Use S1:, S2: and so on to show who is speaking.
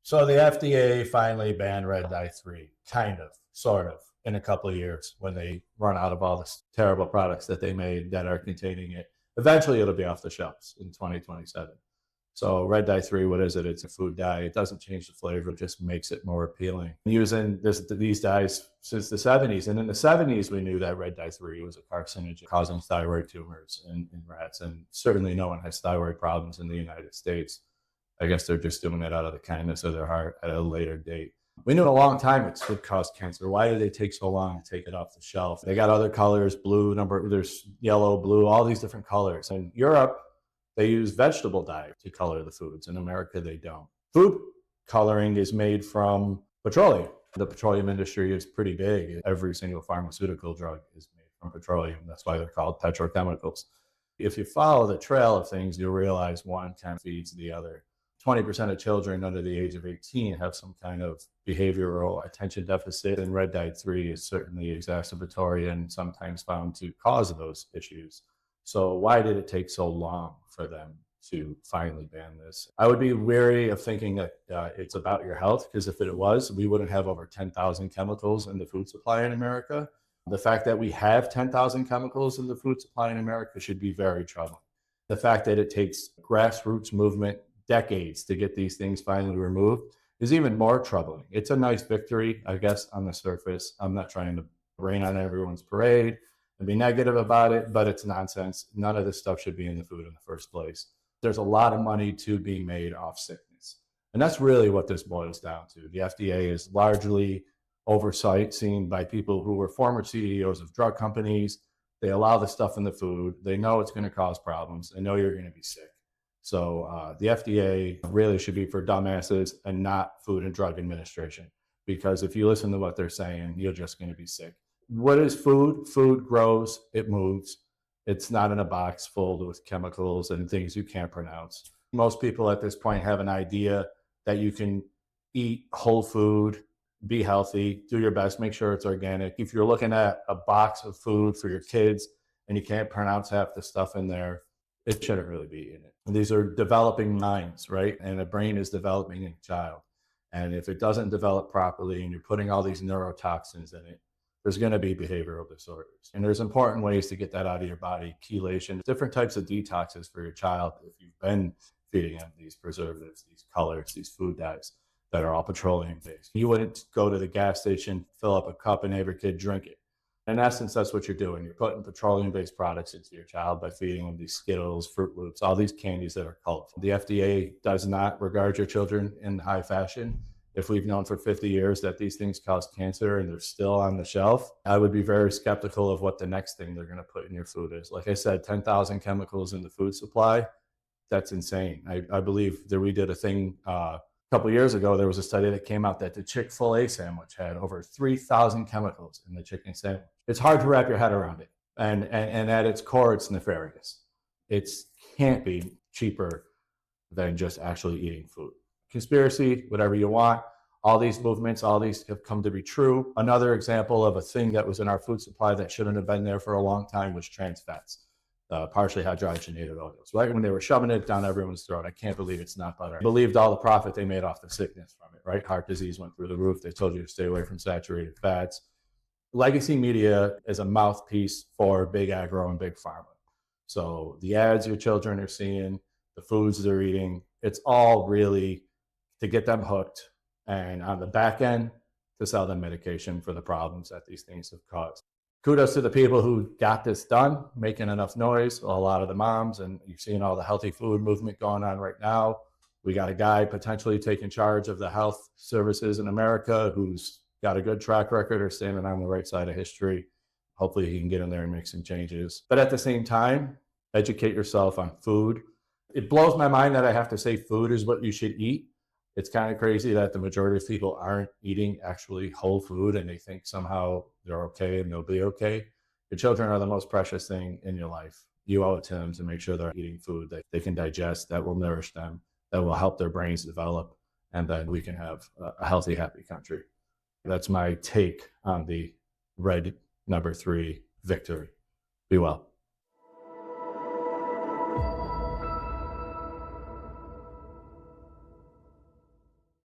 S1: So the FDA finally banned red dye 3, kind of, sort of, in a couple of years when they run out of all the terrible products that they made that are containing it. Eventually, it'll be off the shelves in 2027. So red dye 3, what is it? It's a food dye. It doesn't change the flavor. It just makes it more appealing. Using these dyes since the 70s. And in the 70s, we knew that red dye 3 was a carcinogen causing thyroid tumors in rats. And certainly no one has thyroid problems in the United States. I guess they're just doing it out of the kindness of their heart at a later date. We knew a long time it could cause cancer. Why did they take so long to take it off the shelf? They got other colors, blue, there's yellow, blue, all these different colors. In Europe, they use vegetable dye to color the foods. In America, they don't. Food coloring is made from petroleum. The petroleum industry is pretty big. Every single pharmaceutical drug is made from petroleum. That's why they're called petrochemicals. If you follow the trail of things, you'll realize one kind of feeds the other. 20% of children under the age of 18 have some kind of behavioral attention deficit, and red dye 3 is certainly exacerbatory and sometimes found to cause those issues. So why did it take so long for them to finally ban this? I would be wary of thinking that it's about your health, because if it was, we wouldn't have over 10,000 chemicals in the food supply in America. The fact that we have 10,000 chemicals in the food supply in America should be very troubling. The fact that it takes grassroots movement decades to get these things finally removed is even more troubling. It's a nice victory, I guess, on the surface. I'm not trying to rain on everyone's parade and be negative about it, but it's nonsense. None of this stuff should be in the food in the first place. There's a lot of money to be made off sickness. And that's really what this boils down to. The FDA is largely oversight seen by people who were former CEOs of drug companies. They allow the stuff in the food. They know it's going to cause problems. They know you're going to be sick. So the FDA really should be for dumbasses and not Food and Drug Administration, because if you listen to what they're saying, you're just going to be sick. What is food? Food grows, it moves. It's not in a box full with chemicals and things you can't pronounce. Most people at this point have an idea that you can eat whole food, be healthy, do your best, make sure it's organic. If you're looking at a box of food for your kids and you can't pronounce half the stuff in there, it shouldn't really be in it. These are developing minds, right? And a brain is developing in a child. And if it doesn't develop properly and you're putting all these neurotoxins in it, there's going to be behavioral disorders. And there's important ways to get that out of your body. Chelation, different types of detoxes for your child if you've been feeding them these preservatives, these colors, these food dyes that are all petroleum based. You wouldn't go to the gas station, fill up a cup and have your kid drink it. In essence, that's what you're doing. You're putting petroleum-based products into your child by feeding them these Skittles, Fruit Loops, all these candies that are colorful. The FDA does not regard your children in high fashion. If we've known for 50 years that these things cause cancer and they're still on the shelf, I would be very skeptical of what the next thing they're going to put in your food is. Like I said, 10,000 chemicals in the food supply, that's insane. I believe that we did a thing a couple of years ago. There was a study that came out that the Chick-fil-A sandwich had over 3,000 chemicals in the chicken sandwich. It's hard to wrap your head around it. And at its core, it's nefarious. It can't be cheaper than just actually eating food. Conspiracy, whatever you want. All these movements, all these have come to be true. Another example of a thing that was in our food supply that shouldn't have been there for a long time was trans fats. Partially hydrogenated oils, right? When they were shoving it down everyone's throat, I can't believe it's not butter. I believed all the profit they made off the sickness from it, right? Heart disease went through the roof. They told you to stay away from saturated fats. Legacy media is a mouthpiece for big agro and big pharma. So the ads your children are seeing, the foods they're eating, it's all really to get them hooked, and on the back end, to sell them medication for the problems that these things have caused. Kudos to the people who got this done, making enough noise, a lot of the moms, and you're seeing all the healthy food movement going on right now. We got a guy potentially taking charge of the health services in America who's got a good track record or standing on the right side of history. Hopefully he can get in there and make some changes. But at the same time, educate yourself on food. It blows my mind that I have to say food is what you should eat. It's kind of crazy that the majority of people aren't eating actually whole food and they think somehow they're okay and they'll be okay. Your children are the most precious thing in your life. You owe it to them to make sure they're eating food that they can digest, that will nourish them, that will help their brains develop, and then we can have a healthy, happy country. That's my take on the red number 3 victory. Be well.